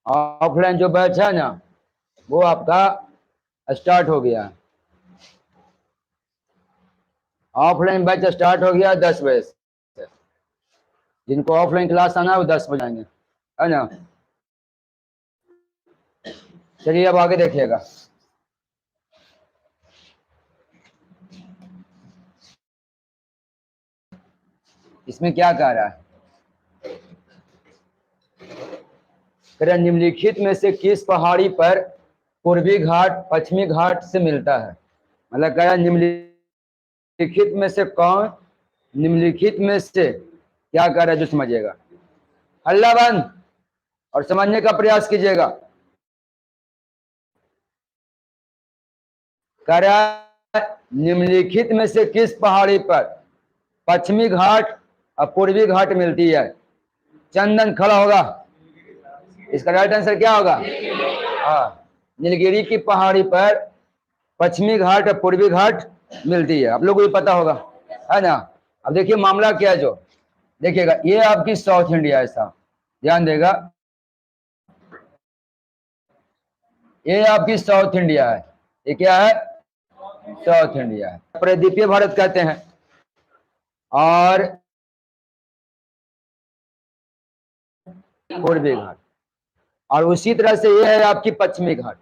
Offline जो batch है ना वो आपका स्टार्ट हो गया। ऑफलाइन बैच स्टार्ट हो गया 10 बजे से। जिनको ऑफलाइन क्लास आना है वो 10 बजे आएंगे, है ना। चलिए अब आगे देखिएगा। इसमें क्या कह रहा है, निम्नलिखित में से किस पहाड़ी पर पूर्वी घाट पश्चिमी घाट से मिलता है। मतलब कह रहा है निम्नलिखित में से कौन, निम्नलिखित में से क्या कह रहा है जो समझिएगा। हल्ला बंद और समझने का प्रयास कीजिएगा। कह रहा है निम्नलिखित में से किस पहाड़ी पर पश्चिमी घाट और पूर्वी घाट मिलती है। चंदन खड़ा होगा, इसका राइट आंसर क्या होगा। हाँ, नीलगिरी की पहाड़ी पर पश्चिमी घाट और पूर्वी घाट मिलती है, आप लोगों को भी पता होगा, है ना। अब देखिए मामला क्या है, जो देखिएगा ये आपकी साउथ इंडिया है साहब, ध्यान देगा, ये आपकी साउथ इंडिया है। ये क्या है, साउथ इंडिया है, प्रदीपीय भारत कहते हैं। और पूर्वी घाट, और उसी तरह से ये है आपकी पश्चिमी घाट।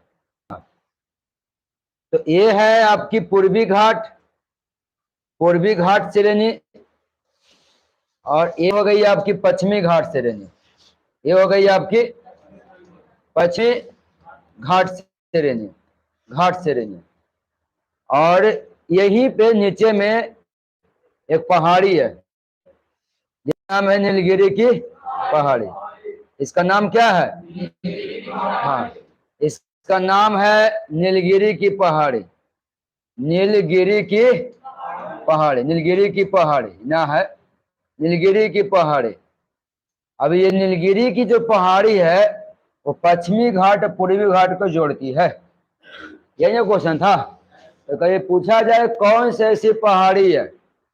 तो ये है आपकी पूर्वी घाट, पूर्वी घाट श्रेणी, और ये हो गई आपकी पश्चिमी घाट श्रेणी, ये हो गई आपकी पश्चिमी घाट श्रेणी, घाट श्रेणी। और यहीं पे नीचे में एक पहाड़ी है जिसका नाम है नीलगिरी की पहाड़ी। इसका नाम क्या है, हाँ इसका नाम है नीलगिरी की पहाड़ी, नीलगिरी की पहाड़ी, नीलगिरी की पहाड़ी ना है, नीलगिरी की पहाड़ी। अब ये नीलगिरी की जो पहाड़ी है वो पश्चिमी घाट पूर्वी घाट को जोड़ती है। यही क्वेश्चन था, तो कहीं पूछा जाए कौन सी ऐसी पहाड़ी है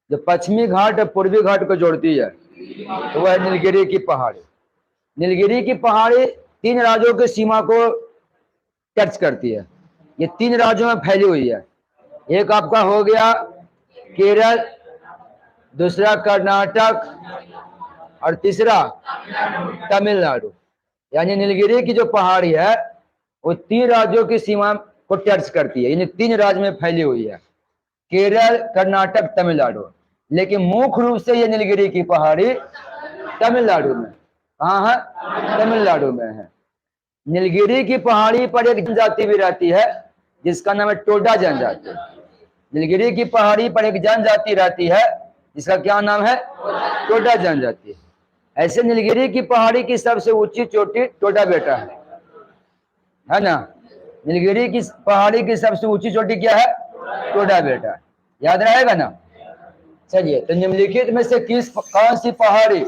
जो पश्चिमी घाट और पूर्वी घाट को जोड़ती है, तो वह है नीलगिरी की पहाड़ी। नीलगिरी की पहाड़ी 3 राज्यों की सीमा को टच करती है। ये 3 राज्यों में फैली हुई है। एक आपका हो गया केरल, दूसरा कर्नाटक और तीसरा तमिलनाडु। यानी नीलगिरी की जो पहाड़ी है वो 3 राज्यों की सीमा को टच करती है, यानी 3 राज्य में फैली हुई है, केरल, कर्नाटक, तमिलनाडु। लेकिन मुख्य रूप से ये नीलगिरी की पहाड़ी तमिलनाडु में, कहाँ है, तमिलनाडु में है। नीलगिरी की पहाड़ी पर एक जनजाति भी रहती है जिसका नाम है टोडा जनजाति। नीलगिरी की पहाड़ी पर एक जनजाति रहती है जिसका क्या नाम है, टोडा जनजाति। ऐसे नीलगिरी की पहाड़ी की सबसे ऊंची चोटी टोडा बेटा है ना। नीलगिरी की पहाड़ी की सबसे ऊंची चोटी क्या है, टोडा बेटा, याद रहेगा ना। चलिए, तो निम्नलिखित में से कौन सी पहाड़ी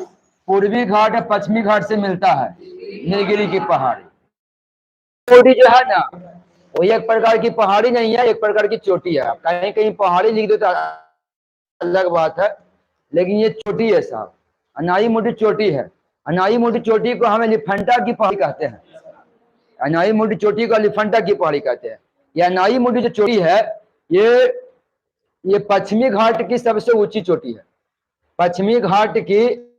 पूर्वी घाट और पश्चिमी घाट से मिलता है। नीलगिरी की पहाड़ी चोटी जो है ना वो एक प्रकार की पहाड़ी नहीं है, एक प्रकार की चोटी है। कहीं कहीं पहाड़ी लिख दो तो अलग बात है, लेकिन ये चोटी है साहब, अनाई मोटी चोटी है। अनाई मोटी चोटी को हम एलिफेंटा की पहाड़ी कहते हैं, अनाई मोटी चोटी को एलिफेंटा की पहाड़ी कहते हैं। यह अनाई मोटी जो चोटी है ये पश्चिमी घाट की सबसे ऊंची चोटी है, पश्चिमी घाट की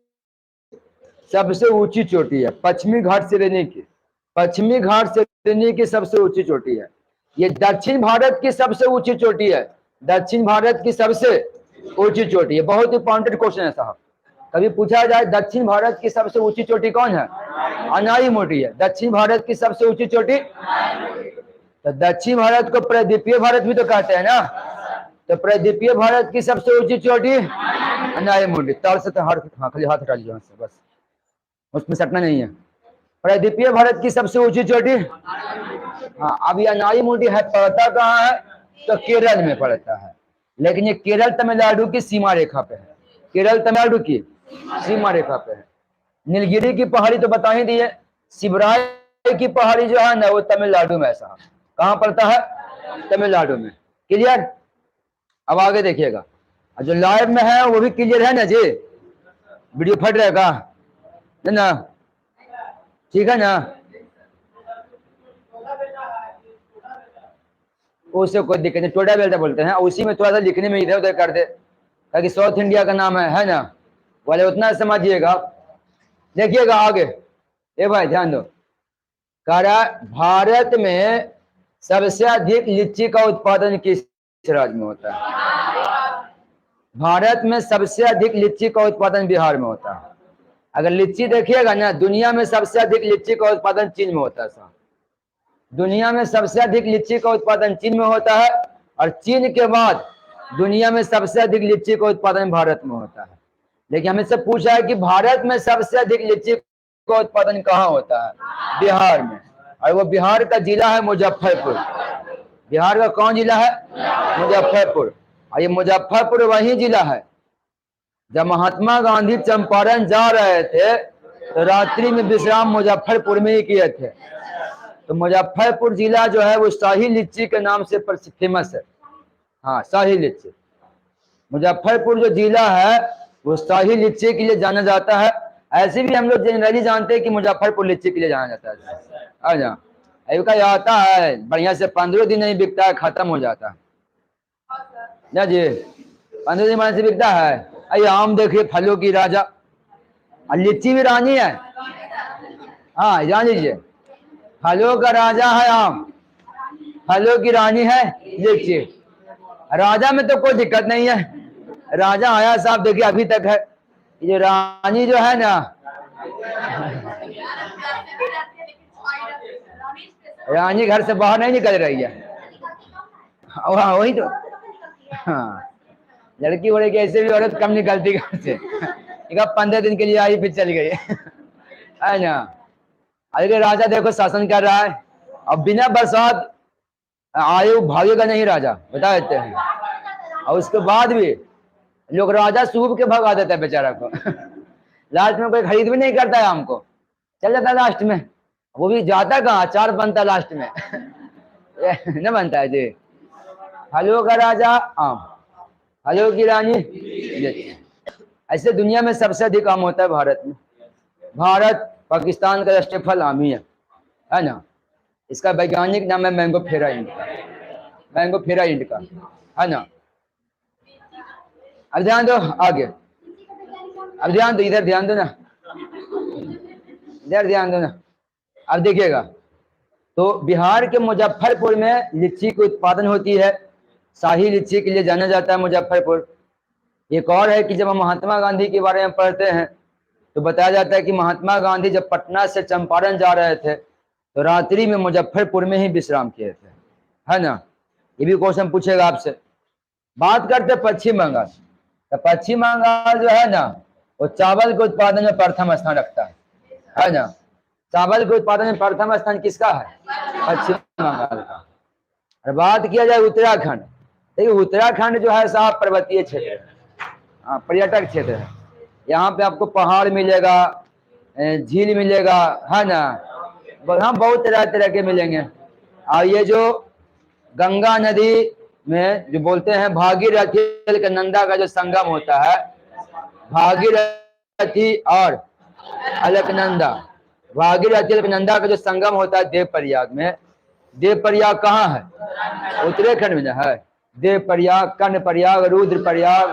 सबसे ऊंची चोटी है, पश्चिमी घाट श्रेणी की, पश्चिमी घाट श्रेणी की सबसे ऊंची चोटी है। ये दक्षिण भारत की सबसे ऊंची चोटी है, दक्षिण भारत की सबसे ऊंची चोटी है। बहुत इंपॉर्टेंट क्वेश्चन है साहब, कभी पूछा जाए दक्षिण भारत की सबसे ऊंची चोटी कौन है, अनाई मोटी है। दक्षिण भारत की सबसे ऊंची चोटी, तो दक्षिण भारत को प्रदीपीय भारत भी तो कहते हैं ना, तो प्रदीपीय भारत की सबसे ऊंची चोटी अनाई मोटी। ताल से तो खाली हाथ हटा लीजिए बस, उसमें सटना नहीं है। प्रदीपीय भारत की सबसे ऊंची चोटी, हाँ। अब ये अनाई मोटी है, पड़ता कहाँ है, तो केरल में पड़ता है, लेकिन ये केरल तमिलनाडु की सीमा रेखा पे है, केरल तमिलनाडु की सीमा रेखा पे है। नीलगिरी की पहाड़ी तो बता ही दी है। शिवराय की पहाड़ी जो है ना वो तमिलनाडु में है साहब, कहाँ पड़ता है, तमिलनाडु में। क्लियर, अब आगे देखिएगा, जो लाइव में है वो भी क्लियर है ना जी, वीडियो फट रहेगा है ना, ठीक है ना। उससे कोई दिक्कत नहीं, टोडा बेल्टा बोलते हैं। उसी में थोड़ा सा लिखने में इधर उधर कर दे, ताकि साउथ इंडिया का नाम है ना, वाले उतना समझिएगा। देखिएगा आगे, ए भाई ध्यान दो, करा भारत में सबसे अधिक लीची का उत्पादन किस राज्य में होता है? भारत में सबसे अधिक लीची का उत्पादन बिहार में होता है। अगर लीची देखिएगा ना, दुनिया में सबसे अधिक लीची का उत्पादन चीन में होता है साहब। दुनिया में सबसे अधिक लीची का उत्पादन चीन में होता है, और चीन के बाद दुनिया में सबसे अधिक लीची का उत्पादन भारत में होता है। लेकिन हमें से पूछा है कि भारत में सबसे अधिक लीची का उत्पादन कहाँ होता है? बिहार में। और वो बिहार का जिला है मुजफ्फरपुर। बिहार का कौन जिला है? मुजफ्फरपुर। और ये मुजफ्फरपुर वही जिला है जब महात्मा गांधी चंपारण जा रहे थे तो रात्रि में विश्राम मुजफ्फरपुर में ही किए थे। तो मुजफ्फरपुर जिला जो है वो शाही लीची के नाम से फेमस है। हाँ, शाही लीची। मुजफ्फरपुर जो जिला है वो शाही लीची के लिए जाना जाता है। ऐसे भी हम लोग जनरली जानते हैं कि मुजफ्फरपुर लीची के लिए जाना जाता है। आ जा का आता है बढ़िया से, 15 दिन नहीं बिकता है, खत्म हो जाता है ना जी। 15 दिन से बिकता है। अरे आम देखिए, फलों की राजा, और लीची भी रानी है। हाँ जान लीजिए, फलों का राजा है आम, फलों की रानी है लीची। राजा में तो कोई दिक्कत नहीं है, राजा आया साहब देखिए अभी तक है। ये रानी जो है ना, रानी घर से बाहर नहीं निकल रही है। हाँ वही तो। हाँ, लड़की हो रही कि ऐसे भी औरत कम निकलती घर से। 15 दिन के लिए आई फिर चली गई है ना। अरे राजा देखो शासन कर रहा है, अब बिना बरसात आयु भागेगा नहीं राजा, बता देते हैं। और उसके बाद भी लोग राजा सूब के भगा देते हैं बेचारा को। लास्ट में कोई खरीद भी नहीं करता है आम को, चल जाता है लास्ट में। वो भी जाता कहाँ, अचार बनता है लास्ट में। न बनता है जी। फलों का राजा आम, फलों की रानी। ऐसे दुनिया में सबसे अधिक आम होता है भारत में। भारत पाकिस्तान का राष्ट्रीय फल आम ही है ना। इसका वैज्ञानिक नाम है मैंगोफेरा इंडिका, मैंगोफेरा इंडिका, है ना। अब ध्यान दो आगे, अब ध्यान दो, इधर ध्यान दो ना, इधर ध्यान दो ना। अब देखिएगा, तो बिहार के मुजफ्फरपुर में लीची की उत्पादन होती है। शाही लीची के लिए जाना जाता है मुजफ्फरपुर। एक और है कि जब हम महात्मा गांधी के बारे में पढ़ते हैं तो बताया जाता है कि महात्मा गांधी जब पटना से चंपारण जा रहे थे तो रात्रि में मुजफ्फरपुर में ही विश्राम किए थे, है ना। ये भी क्वेश्चन पूछेगा आपसे। बात करते पश्चिम बंगाल, तो पश्चिम बंगाल जो है ना वो चावल के उत्पादन में प्रथम स्थान रखता है ना। चावल के उत्पादन में प्रथम स्थान किसका है? पश्चिम बंगाल का। और बात किया जाए उत्तराखंड, देखिए उत्तराखंड जो है साहब पर्वतीय क्षेत्र है, हाँ पर्यटक क्षेत्र है। यहाँ पे आपको पहाड़ मिलेगा, झील मिलेगा, है ना। हाँ बहुत तरह तरह के मिलेंगे। और ये जो गंगा नदी में जो बोलते हैं भागीरथी अलकनंदा का जो संगम होता है, भागीरथी और अलकनंदा, भागीरथी अलकनंदा का जो संगम होता है देवप्रयाग में। देवप्रयाग कहाँ है? उत्तराखंड में है। देवप्रयाग, कर्णप्रयाग, रुद्रप्रयाग,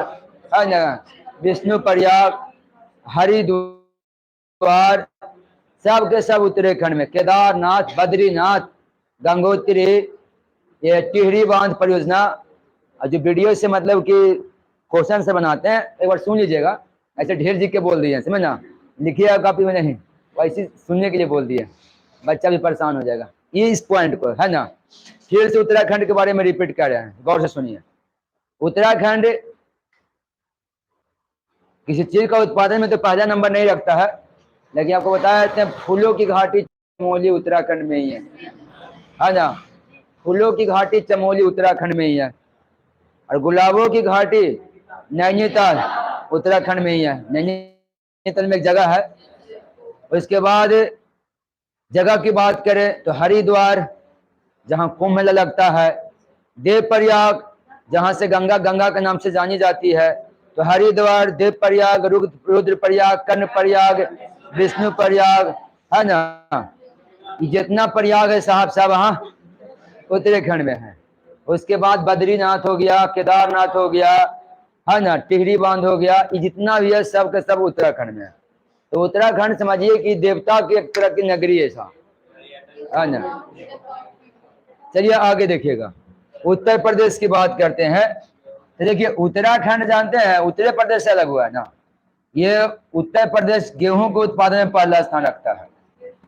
है ना, विष्णु प्रयाग, हरिद्वार, सब के सब उत्तराखंड में। केदारनाथ, बद्रीनाथ, गंगोत्री, ये टिहरी बांध परियोजना, जो वीडियो से मतलब कि क्वेश्चन से बनाते हैं, एक बार सुन लीजिएगा। ऐसे ढेर जी के बोल दिए, समझ ना, लिखिएगा कॉपी में नहीं, वैसे सुनने के लिए बोल दिए, बच्चा भी परेशान हो जाएगा। ये इस पॉइंट को है ना, फिर से उत्तराखंड के बारे में रिपीट कर रहे हैं, गौर से सुनिए। उत्तराखंड किसी चीज का उत्पादन में तो पहला नंबर नहीं रखता है, लेकिन आपको बता देते हैं फूलों की घाटी चमोली उत्तराखंड में ही है ना। फूलों की घाटी चमोली उत्तराखंड में ही है। और गुलाबों की घाटी नैनीताल उत्तराखंड में ही है। नैनीताल में एक जगह है। उसके बाद जगह की बात करें तो हरिद्वार जहाँ कुंभ मेला लगता है, देवप्रयाग जहाँ से गंगा के नाम से जानी जाती है, तो हरिद्वार, देवप्रयाग, रुद्रप्रयाग, कर्णप्रयाग, विष्णु प्रयाग, है ना। जितना प्रयाग है साहब साहब वहाँ उत्तराखंड में है। उसके बाद बद्रीनाथ हो गया, केदारनाथ हो गया, है ना, टिहरी बांध हो गया, ये जितना भी है सब के सब उत्तराखंड में है। तो उत्तराखंड समझिए कि देवता की एक तरह की नगरी है ऐसा, है ना। चलिए आगे देखिएगा, उत्तर प्रदेश की बात करते हैं। तो देखिए उत्तराखंड जानते हैं उत्तर प्रदेश से अलग हुआ है ना। ये उत्तर प्रदेश गेहूं के उत्पादन में पहला स्थान रखता है।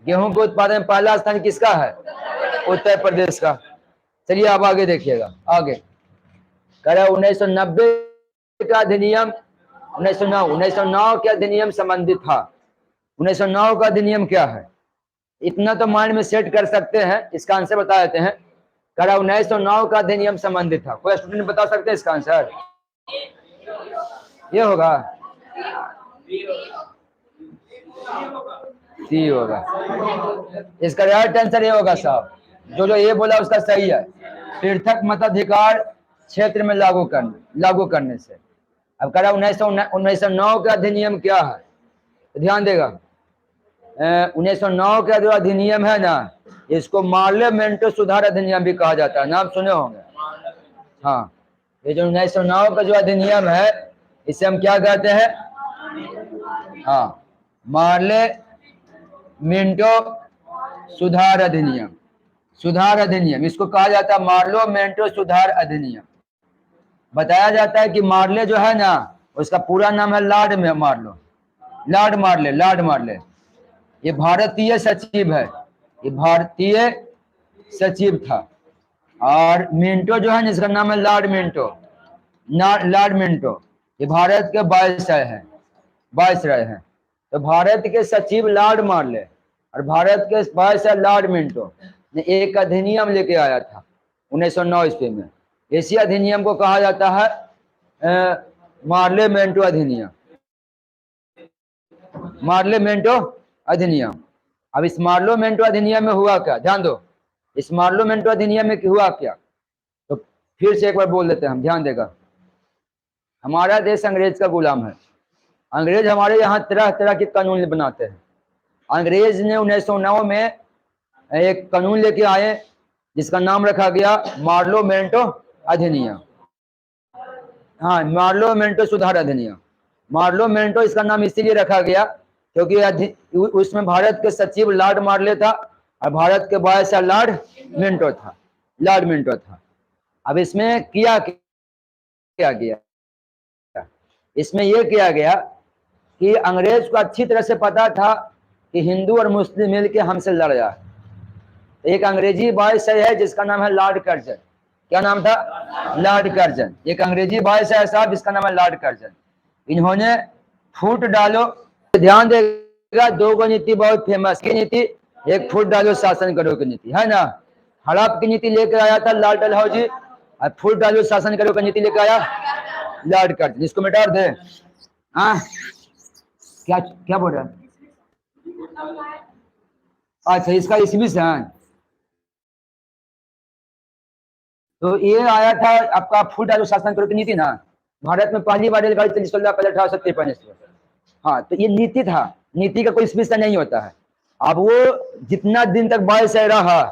गेहूं के उत्पादन में पहला स्थान किसका है? उत्तर प्रदेश का। चलिए अब आगे देखिएगा, आगे कह रहा 1990 का अधिनियम, 1909 के अधिनियम संबंधित था। 1909 का अधिनियम क्या है? इतना तो माइंड में सेट कर सकते हैं, इसका आंसर बता देते हैं। कह रहा 1909 का अधिनियम संबंधित था। कोई स्टूडेंट बता सकते हैं इसका आंसर? ये होगा, सी होगा। इसका राइट आंसर ये होगा साहब, जो ये बोला उसका सही है। पृथक मताधिकार क्षेत्र में लागू करने से। अब कह रहा 1909 का अधिनियम क्या है? तो ध्यान देगा, 1909 का जो अधिनियम है ना, इसको मार्लेमेंटो सुधार अधिनियम भी कहा जाता है, नाम सुने होंगे। हाँ, ये जो 1909 का जो अधिनियम है इसे हम क्या कहते हैं? हाँ, मार्लेमेंटो सुधार अधिनियम। सुधार अधिनियम इसको कहा जाता है मार्लेमेंटो सुधार अधिनियम। बताया जाता है कि मार्ले जो है ना, उसका पूरा नाम है लॉर्ड मार्लो, लॉर्ड मार्ले। ये भारतीय सचिव है, ये भारतीय सचिव था। और मिंटो जो है जिसका नाम है लॉर्ड मिंटो, ये भारत के वायसराय हैं। तो भारत के सचिव लॉर्ड मार्ले और भारत के वायसराय लॉर्ड मिंटो ने एक अधिनियम लेके आया था 1909 ईस्वी में। इसी अधिनियम को कहा जाता है मार्लेमेंटो अधिनियम, मार्लेमेंटो अधिनियम। अब इस मार्लेमेंटो अधिनियम में हुआ क्या, ध्यान दो, इस मार्लेमेंटो अधिनियम में हुआ क्या? तो फिर से एक बार बोल देते हैं हम, ध्यान देगा। हमारा देश अंग्रेज का गुलाम है। अंग्रेज हमारे यहाँ तरह तरह के कानून बनाते हैं। अंग्रेज ने 1909 में एक कानून लेके आए जिसका नाम रखा गया मार्लेमेंटो अधिनियम। हाँ, मार्लेमेंटो सुधार अधिनियम। मार्लेमेंटो इसका नाम इसीलिए रखा गया क्योंकि उसमें भारत के सचिव लॉर्ड मार्ले था और भारत के वायसराय लॉर्ड मिंटो था। अब इसमें किया गया, इसमें यह किया गया कि अंग्रेज को अच्छी तरह से पता था कि हिंदू और मुस्लिम मिलकर हमसे लड़ रहा है। एक अंग्रेजी वायसराय है जिसका नाम है लॉर्ड कर्जन। क्या नाम था? Lord Curzon. एक अंग्रेजी वायसराय साहब जिसका नाम है लॉर्ड कर्जन। इन्होंने फूट डालो, ध्यान देगा, दो गो नीति बहुत फेमस की नीति, एक फूट डालो शासन करो की नीति, है ना। हड़प की नीति लेकर आया था लॉर्ड डलहौजी और फूट डालो शासन करो की नीति लेकर आया लॉर्ड कर्जन। इसको मिटा दे। हाँ, क्या बोल रहा है? अच्छा, इसका इसमें से है। तो ये आया था आपका फूट डालो शासन करो की नीति ना। भारत में पहली बार रेलगाड़ी चली 16 अप्रैल 1853 ईस्वी। हाँ, तो ये नीति था, नीति का कोई स्पेशल नहीं होता है। अब वो जितना दिन तक वायसराय रहा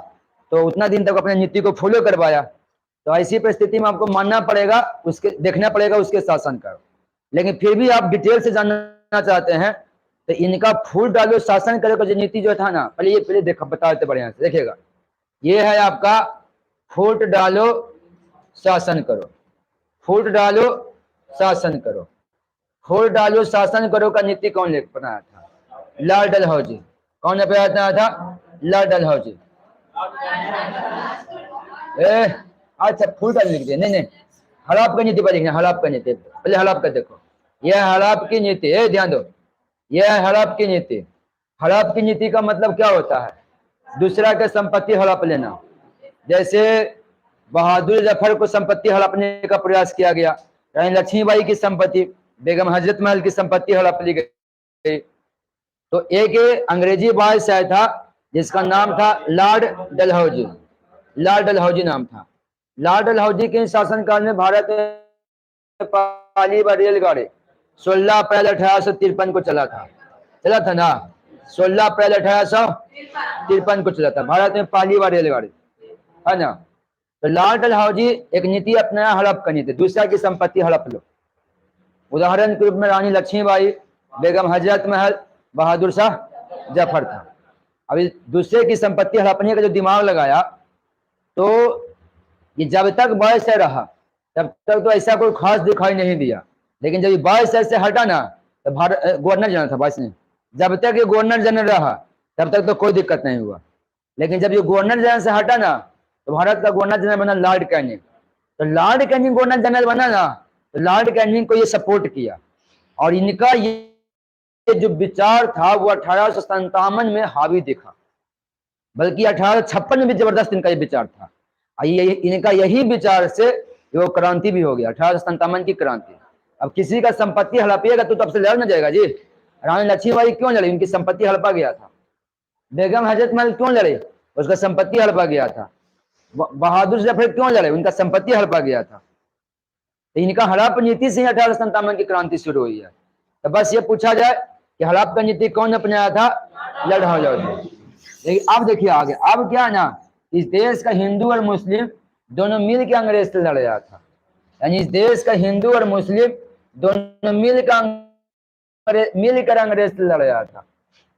तो उतना दिन तक अपने नीति को फॉलो करवाया। तो ऐसी परिस्थिति में आपको मानना पड़ेगा, उसके देखना पड़ेगा उसके शासन का। लेकिन फिर भी आप डिटेल से जानना चाहते हैं तो इनका फूट डालो शासन करो का जो नीति जो था ना, पहले देखो, बता देते बढ़िया से, देखिएगा। ये है आपका फूट डालो शासन करो, फूट डालो शासन करो। फूट डालो शासन करो का नीति कौन लेकर बनाया था? लॉर्ड डलहौजी। कौन ने बनाया था? लॉर्ड डलहौजी। अच्छा, फूट डालो लिख दिया, नहीं, हड़प की नीति पर लिखना, हड़प की नीति। पहले हड़प का देखो, यह हड़प की नीति है, ध्यान दो, यह है हड़प की नीति। हड़प की नीति का मतलब क्या होता है? दूसरा के संपत्ति हड़प लेना। जैसे बहादुर जफर को संपत्ति हड़पने का प्रयास किया गया, रानी लक्ष्मीबाई की संपत्ति, बेगम हजरत महल की संपत्ति हड़प ली गई। तो एक अंग्रेजी वायसराय था जिसका नाम था लॉर्ड डलहौजी। लॉर्ड डलहौजी नाम था। लॉर्ड डलहौजी के शासनकाल में भारत में पहली बार रेलगाड़ी 16 अप्रैल 1853 को चला था ना। 16 अप्रैल 1853 को चला था भारत में पहली बार रेलगाड़ी, है ना। तो लॉर्ड डलहौजी एक नीति अपनाया हड़प का नीति, दूसरा की संपत्ति हड़प लो। उदाहरण के रूप में रानी लक्ष्मीबाई, बेगम हजरत महल, बहादुर शाह जफर था। अभी दूसरे की संपत्ति हड़पने का जो दिमाग लगाया, तो ये जब तक 22 से रहा तब तक तो ऐसा कोई खास दिखाई नहीं दिया, लेकिन जब 22 से हटा ना, तो गवर्नर जनरल था 22 में, जब तक ये गवर्नर जनरल रहा तब तक तो कोई दिक्कत नहीं हुआ। लेकिन जब ये गवर्नर जनरल से हटा ना, तो भारत का गवर्नर जनरल बना लॉर्ड कैनिंग। तो लॉर्ड कैनिंग गवर्नर जनरल बना ना, तो लॉर्ड कैनिंग को ये सपोर्ट किया, और इनका ये जो विचार था वो 1857 में हावी दिखा, बल्कि 1856 में भी जबरदस्त इनका ये विचार था। इनका यही विचार से वो क्रांति भी हो गया, 1857 की क्रांति। अब किसी का संपत्ति हड़पिएगा तो तब से लड़ न जाएगा जी। रानी लक्ष्मीबाई क्यों लड़ी? उनकी संपत्ति हड़पा गया था। बेगम हजरत महल क्यों लड़े? उसका संपत्ति हड़पा गया था। बहादुर जफर क्यों लड़े? उनका संपत्ति हड़पा गया था। तो इनका हड़प नीति से 1857 की क्रांति शुरू हुई है। तो बस ये पूछा जाए कि हड़प का नीति कौन अपनाया था? लॉर्ड डलहौजी। लेकिन अब देखिए आगे, अब क्या ना, इस देश का हिंदू और मुस्लिम दोनों मिल के अंग्रेज से लड़ रहा था। यानी इस देश का हिंदू और मुस्लिम दोनों मिलकर अंग्रेज से लड़ रहा था।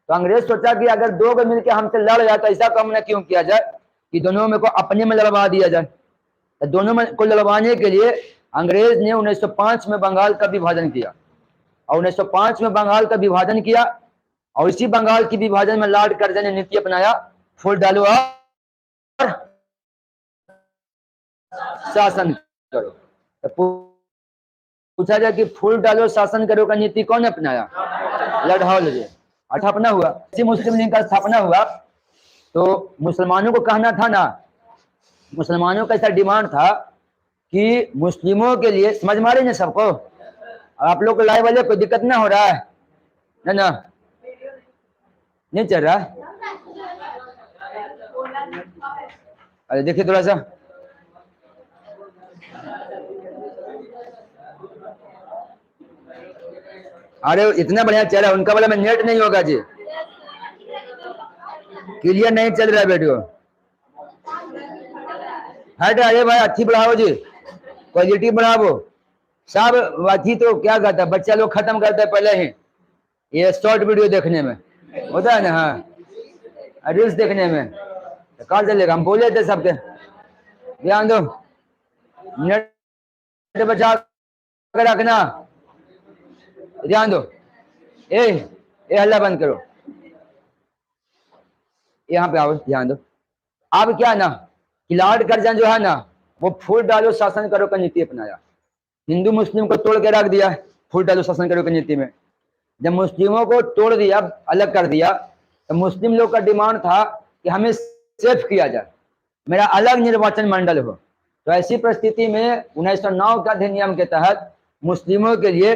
तो अंग्रेज सोचा कि अगर दो को मिलकर हमसे लड़ रहा तो ऐसा काम न क्यों किया जाए कि दोनों में को अपने में लड़वा दिया जाए। तो दोनों में को लड़वाने के लिए अंग्रेज ने 1905 में बंगाल का विभाजन किया, और 1905 में बंगाल का विभाजन किया, और इसी बंगाल की विभाजन में लॉर्ड कर्जन ने नीति अपनाया, फूल डालो और शासन करो। तो पूछा जाए कि फूल डालो शासन करो का नीति कौन अपनाया? लॉर्ड डलहौजी। स्थापना हुआ, इसी मुस्लिम लीग का स्थापना हुआ। तो मुसलमानों को कहना था ना, मुसलमानों का ऐसा डिमांड था कि मुस्लिमों के लिए, समझ मारे ना सबको, आप लोग को लाइव वाले कोई दिक्कत ना हो रहा है ना? नहीं चल रहा है? अरे देखिए थोड़ा सा, अरे इतना बढ़िया चल रहा है, उनका वाला में नेट नहीं होगा जी, क्लियर नहीं चल रहा है वीडियो। हट अरे भाई अच्छी बढ़ाओ जी, क्वालिटी बढ़ाओ सब। बाकी तो क्या कहता है, बच्चा लोग खत्म करते हैं पहले ही ये शॉर्ट वीडियो देखने में, होता है ना? हाँ, रील्स देखने में तो कहाँ चलेगा? हम बोले थे सबके ध्यान दो, नेट बचा कर रखना, ध्यान दो। ए हल्ला बंद करो, यहाँ पे आओ, ध्यान दो। अब क्या ना कि लॉर्ड कर्जन जो है ना, वो फूल डालो शासन करो का नीति अपनाया। हिंदू मुस्लिम को तोड़ के रख दिया फूल डालो शासन करो की नीति में। जब मुस्लिमों को तोड़ दिया, अलग कर दिया, तो मुस्लिम लोग का डिमांड था कि हमें सेफ किया जाए, मेरा अलग निर्वाचन मंडल हो। तो ऐसी परिस्थिति में 1909 का अधिनियम के तहत मुस्लिमों के लिए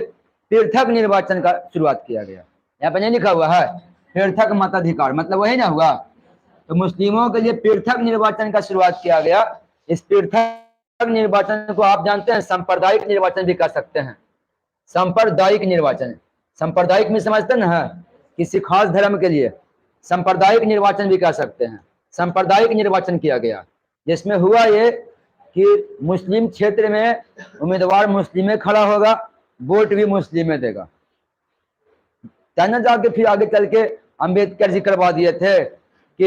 पृथक निर्वाचन का शुरुआत किया गया। यहाँ पर नहीं लिखा हुआ है पृथक मताधिकार, मतलब वही ना हुआ। तो मुस्लिमों के लिए पृथक निर्वाचन का शुरुआत किया गया। इस पृथक निर्वाचन को आप जानते हैं सांप्रदायिक निर्वाचन भी कर सकते हैं। सांप्रदायिक निर्वाचन, सांप्रदायिक में समझते हैं ना, किसी खास धर्म के लिए सांप्रदायिक निर्वाचन भी कर सकते हैं। सांप्रदायिक निर्वाचन किया गया, जिसमें हुआ ये कि मुस्लिम क्षेत्र में उम्मीदवार मुस्लिम में खड़ा होगा, वोट भी मुस्लिम में देगा। तब जाके फिर आगे चल के अम्बेडकर जी करवा दिए थे कि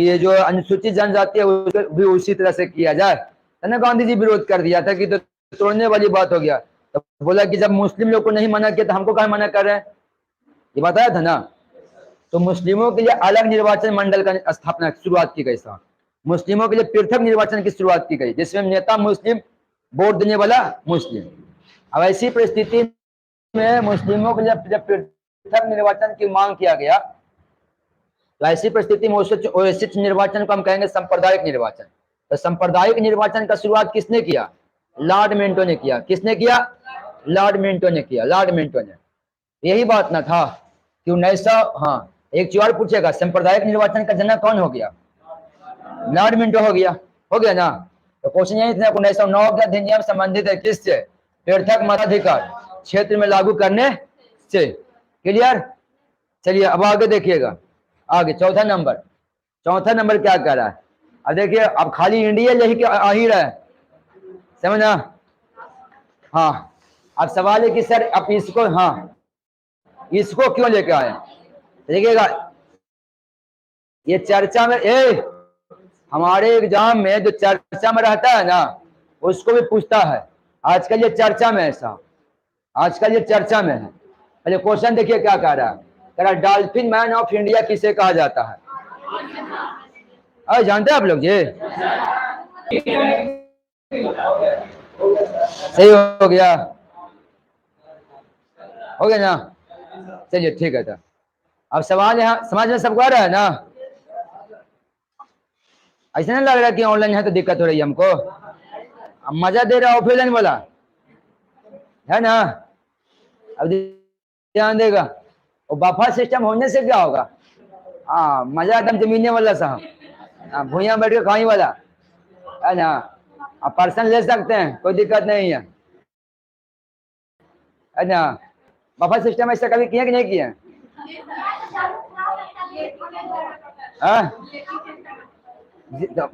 ये जो अनुसूचित जनजाति है उसको भी उसी तरह से किया जाए। ना गांधी जी विरोध कर दिया था कि तो तोड़ने वाली बात हो गया। तो बोला कि जब मुस्लिम लोग को नहीं मना किया तो हमको कहाँ मना कर रहे हैं, ये बताया था ना। तो मुस्लिमों के लिए अलग निर्वाचन मंडल का स्थापना शुरुआत की गई था, मुस्लिमों के लिए पृथक निर्वाचन की शुरुआत की गई, जिसमें नेता मुस्लिम, वोट देने वाला मुस्लिम। अब ऐसी परिस्थिति में मुस्लिमों के लिए जब पृथक निर्वाचन की मांग किया गया, तो ऐसी परिस्थिति में उचित निर्वाचन को हम कहेंगे सांप्रदायिक निर्वाचन। तो सांप्रदायिक निर्वाचन का शुरुआत किसने किया? लॉर्ड मिंटो ने किया। किसने किया? लॉर्ड मिंटो ने किया। लॉर्ड मिंटो ने, यही बात ना था कि 1900, हाँ एक चीज और पूछेगा, सांप्रदायिक निर्वाचन का जनक कौन हो गया? लॉर्ड मिंटो हो गया ना। तो क्वेश्चन यही था 1909 का अधिनियम संबंधित है किससे? पृथक मताधिकार क्षेत्र में लागू करने से। क्लियर? चलिए अब आगे देखिएगा, आगे चौथा नंबर क्या कह रहा है? अब देखिए अब खाली इंडिया यही आ ही रहा है, समझना। हाँ अब सवाल है कि सर अब इसको, हाँ इसको क्यों लेके आए। देखिएगा ये चर्चा में, हमारे एग्जाम में जो चर्चा में रहता है ना उसको भी पूछता है। आजकल ये चर्चा में है साहब, आजकल ये चर्चा में है। पहले क्वेश्चन देखिए क्या कह रहा है, कह रहा डॉल्फिन मैन ऑफ इंडिया किसे कहा जाता है। अरे जानते हैं आप लोग ये, सही हो गया, हो गया ना। चलिए ठीक है। तो अब सवाल यहाँ समझ में सबको आ रहा है ना। ऐसा नहीं लग रहा कि ऑनलाइन है तो दिक्कत हो रही है हमको, अब मजा दे रहा ऑफलाइन वाला है ना। अब ध्यान देगा, और बफा सिस्टम होने से क्या होगा, हाँ मजा एकदम जमीने वाला साहब, भूया बैठ के खाई वाला है ना। आप पर्सन ले सकते हैं, कोई दिक्कत नहीं है ना। बफा सिस्टम ऐसा कभी किया कि नहीं किया।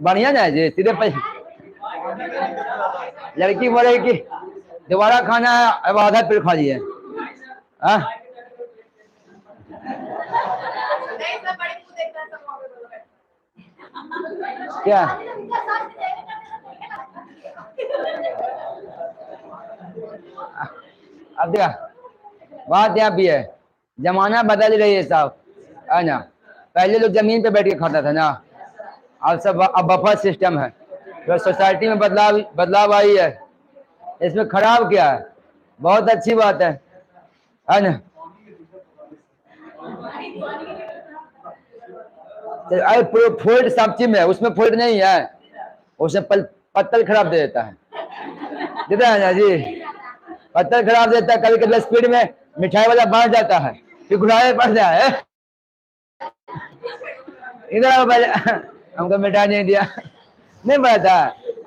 बढ़िया ना जी, सीधे लड़की बोले कि दोबारा खाना है, अब आधा पेट खा लिए। क्या अब देखा, बात यहाँ भी है, जमाना बदल रही है साहब, है ना। पहले लोग जमीन पे बैठ के खाता था ना, अब सब अब बफर सिस्टम है। तो सोसाइटी में बदलाव आई है, इसमें खराब क्या है, बहुत अच्छी बात है ना। फोल्ड सब चीज में, उसमें फोल्ड नहीं है, उसमें पत्तल खराब दे देता है, देता है ना जी, पत्थर खराब देता है। कभी कभी स्पीड में मिठाई वाला बांट जाता है, फिर घुराए पड़ जाए है। इधर पहले हमको मिठाई नहीं दिया, नहीं पता।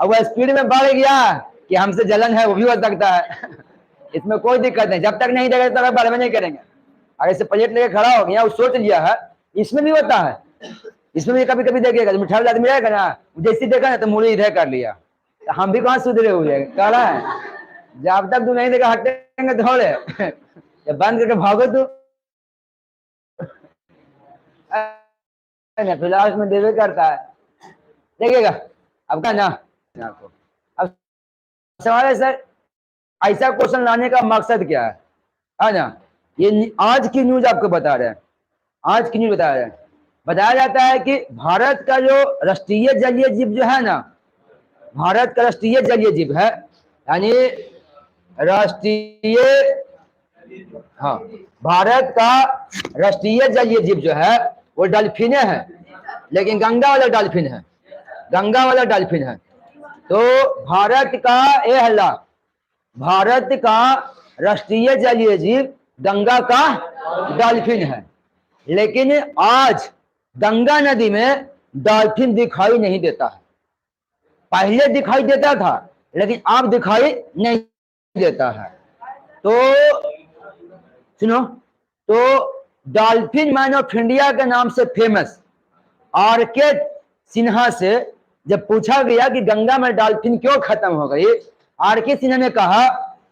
अब वह स्पीड में बढ़ गया कि हमसे जलन है, वो भी हो सकता है। इसमें कोई दिक्कत नहीं, जब तक नहीं देगा तब तक बारे में नहीं करेंगे। अगर इसे प्लेट लेके खड़ा हो गया, वो सोच लिया है, इसमें भी होता है, इसमें भी कभी कभी देखिएगा मिठाई वाला आदमी रहेगा ना, जैसे देखा ना तो मुड़ी इधर कर लिया, तो हम भी कहाँ सुधरे हुए कह रहा है। जब तक तू नहीं देगा हटेंगे थोड़े, जब बंद करके भागो तू, फिलहाल में देवे करता है, देखिएगा। अब क्या ना आपको, अब सवाल है सर ऐसा क्वेश्चन लाने का मकसद क्या है ना। ये आज की न्यूज आपको बता रहे हैं, आज की न्यूज बता रहे हैं। बताया जाता है कि भारत का जो राष्ट्रीय जलीय जीव जो है ना, भारत का राष्ट्रीय जलीय जीव है, यानी राष्ट्रीय, हाँ भारत का राष्ट्रीय जलीय जीव जो है वो डॉल्फिन है, लेकिन गंगा वाला डॉल्फिन है, गंगा वाला डॉल्फिन है। तो भारत का ये हल्ला, भारत का राष्ट्रीय जलीय जीव गंगा का डॉल्फिन है, लेकिन आज गंगा नदी में डॉल्फिन दिखाई नहीं देता है। पहले दिखाई देता था, लेकिन अब दिखाई नहीं देता है। तो सुनो, तो डॉल्फिन मैन ऑफ इंडिया के नाम से फेमस आर.के. सिन्हा से जब पूछा गया कि गंगा में डॉल्फिन क्यों खत्म हो गई, आर.के. सिन्हा ने कहा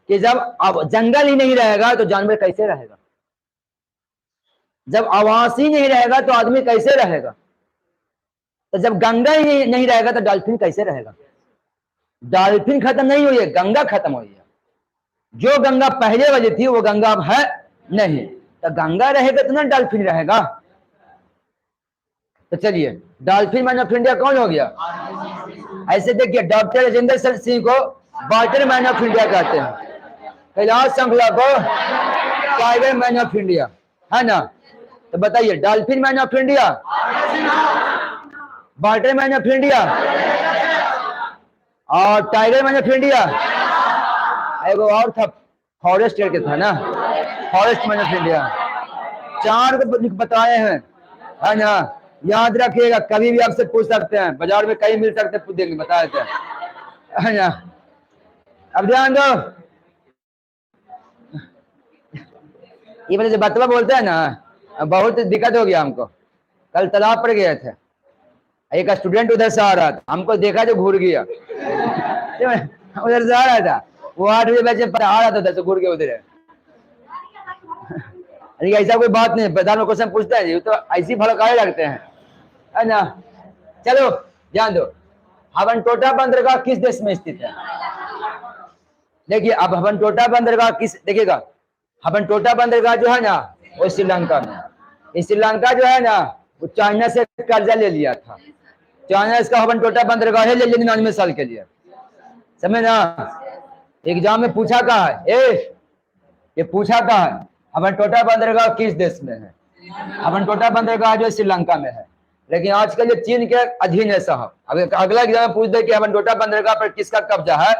कि जब अब जंगल ही नहीं रहेगा तो जानवर कैसे रहेगा, जब आवास ही नहीं रहेगा तो आदमी कैसे रहेगा, तो जब गंगा ही नहीं रहेगा तो डॉल्फिन कैसे रहेगा। डॉल्फिन खत्म नहीं हुई है, गंगा खत्म हुई है। जो गंगा पहले वाली थी वो गंगा अब है नहीं, तो गंगा रहेगा तो ना डॉल्फिन रहेगा। तो चलिए डॉल्फिन मैन ऑफ इंडिया कौन हो गया। ऐसे देखिए डॉक्टर राजेंद्र सिंह को वाटर मैन ऑफ इंडिया कहते हैं, कैलाश श्रृंखला को टाइगर मैन ऑफ इंडिया, है ना। तो बताइए dolphin man of India, water man of India और टाइगर मैन ऑफ इंडिया, एगो और था फॉरेस्ट के था ना, फॉरेस्ट मैन ऑफ इंडिया। चार को बताए हैं, है ना। याद रखिएगा, कभी भी आपसे पूछ सकते हैं, बाजार में कहीं मिल सकते पूछ देंगे, बता देते हैं, है ना। अब ध्यान दो, ये वजह से बतवा बोलते हैं ना, बहुत दिक्कत हो गया हमको। कल तालाब पर गए थे, एक स्टूडेंट उधर से आ रहा था, हमको देखा जो घूर गया। उधर से आ रहा था, वो 8 बजे बच्चे आ रहा था उधर से घूर गया उधर। अरे ऐसा कोई बात नहीं, प्रधान क्वेश्चन पूछता है जी, तो ऐसी भड़काए लगते हैं, है ना। चलो ध्यान दो, हबनटोटा बंदरगाह किस देश में स्थित है? देखिए अब हबनटोटा बंदरगाह किस, देखिएगा हबनटोटा बंदरगाह जो है ना वो श्रीलंका में। ये श्रीलंका जो है ना वो चाइना से कर्जा ले लिया था। चाइना इसका हबनटोटा बंदरगाह है ले लिया 99 साल के लिए, समझे ना। एग्जाम में पूछा कहा है, ये पूछा कहा है हबनटोटा बंदरगाह किस देश में है? हबनटोटा बंदरगाह जो श्रीलंका में है, लेकिन आजकल ये चीन के अधीन है साहब। अब अगला एग्जाम में पूछ दे कि हबनटोटा बंदरगाह पर किसका कब्जा है?